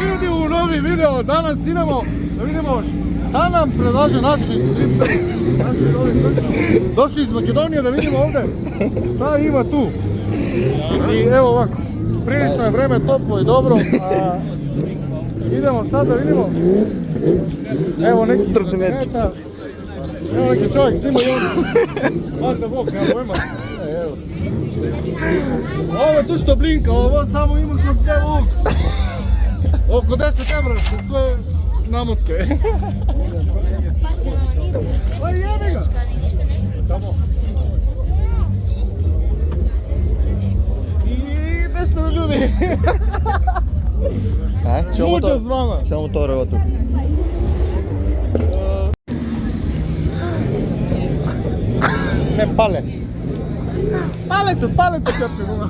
ljudi u novi video. Danas idemo da vidimo šta nam predlaže naši novi trčani. Došli iz Makedonije da vidimo ovde šta ima tu. I evo ovako, prilično je vreme, toplo i dobro. Idemo sad da vidimo. Evo neki sredineta. Evo neki čovjek snima i on. Valjda Bog, nema pojma. Evo. Ovo tu što blinka, ovo samo ima kod te Lux. Oko 10 evra su sve namotke. Pa jebi ga. Tamo. I desno ljudi. Muča s vama. Ćemo to revotu. Ne pale. Paleca čepni go.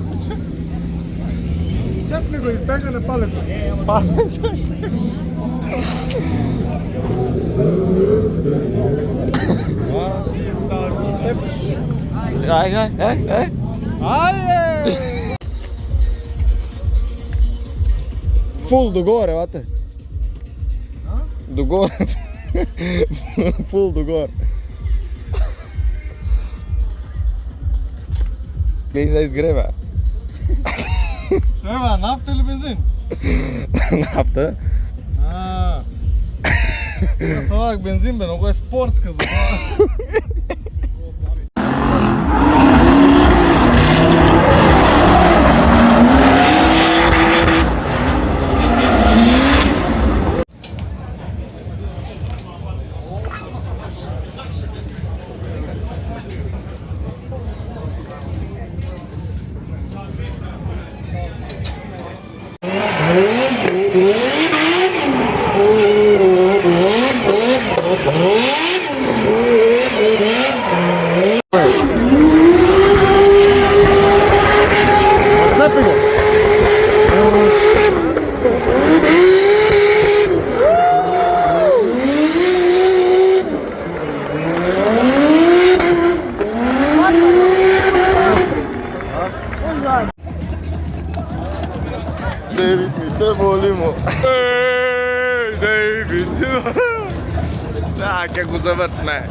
Čepni go izbegane paleca. Paleca. Aj. Ajde! Full do gore, vate. Do gore. Full do gore. Kaj za izgreva? Ševa, nafta ili benzin? Nafta. Ja sam ovak benzin, mnogo je sportska za to. David, mi te volimo. Ej, David! Čak, kako zavrtne.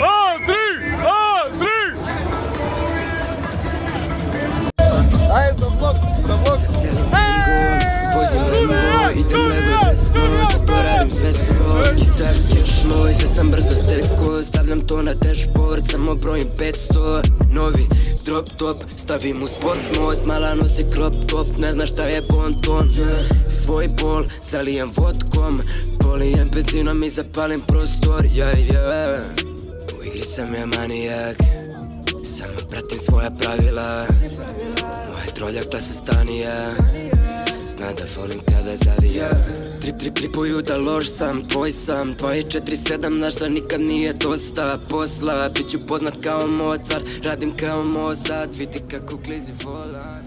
Ajde, za vlog. Sve sam brzo stekao, stavljam to na dashboard, samo brojim 500. Novi drop top, stavim u sport mod, mala nosi crop top, ne zna šta je bon ton. Svoj bol, zalijem vodkom, polijem benzinom i zapalim prostor. U igri sam ja manijak, samo pratim svoja pravila. Moja troljak klasa stanija, zna da volim kada zavija. Tripuju da loš sam, tvoj sam 247, znaš da nikad nije dosta posla. Biću poznat kao Mozart, radim kao Mozart, vidi kako klizi volan.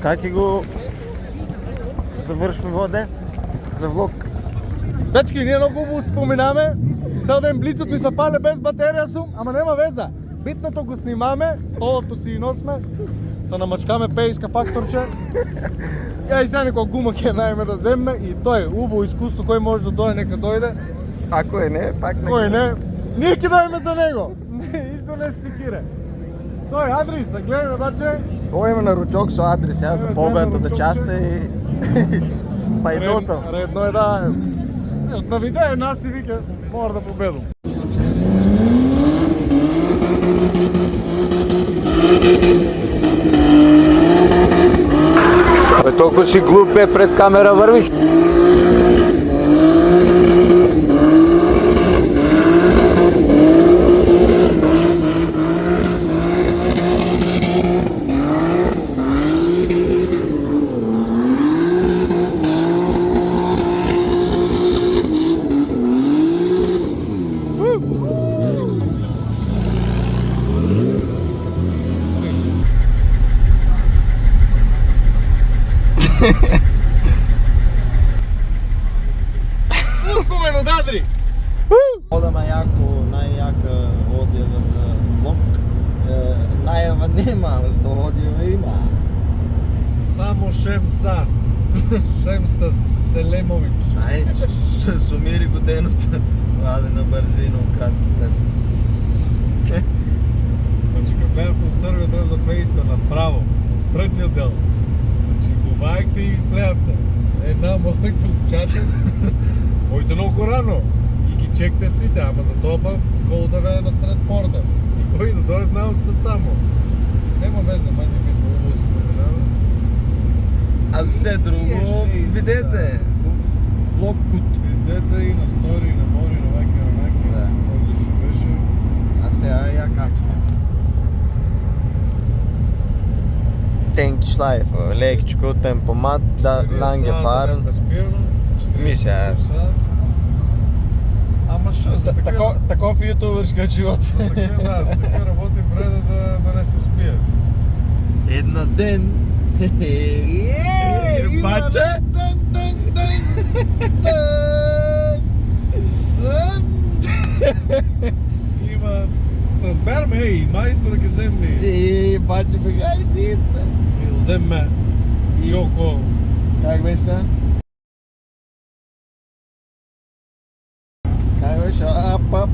Как ќе го завршиме воде за влог? Дечки, ние много го споминаме. Цел ден блицот ми се пале без батерија сум, ама нема веза. Битното го снимаме, столовто си и носме. се намачкаме пејска факторче. Ја и сега некој гума ќе најме да земме и тој убаво искуство кој може да дојде, нека дојде. Ако е не, пак не. Кој не, ние ќе дојдеме за него. Исто не се секире. Тој Адри, се гледаме баче. Ова има на ручок со адрес, ја за Еме, победата сега на часте и... Па и досам. Редно е да... Од навидеа нас и вика, мора да победам. Бе, толку си глуп бе, пред камера вървиш. Успомен од Адри! Одама јако, најјака одјава за влог. Најава нема, што одјава има. Само Шемса. Шемса Селемович. Ај, сумири годината. Ваде на брзина, кратки црти. Значи, кога влеавте у Србија, треба да влезете направо, со спредниот дел. Значи, бувајте и влеавте. Една моите учасен, ојте многу рано и ги чекте сите, ама за тоа па колата ве на сред порта. И кој да дојде знае сте таму. Нема везе, мање битно, ово си поминава. А за се друго, видете, влог кут. Видете и на стори, и на мори, и на ваки, и на наки. Да. Одлично беше. А сега ја качвам. Тенки шлајф, лекичко, темпомат, да, ланге фарен. Мисля. Ама шо, за така... Таков ютуберска живот. За така работи вреде да не се спие. Една ден. Баче? Има... Та зберме, еј, мајстор ќе земни. Баче бегај, дитме. Земме. Јоко. Как беше? Как беше? Апа.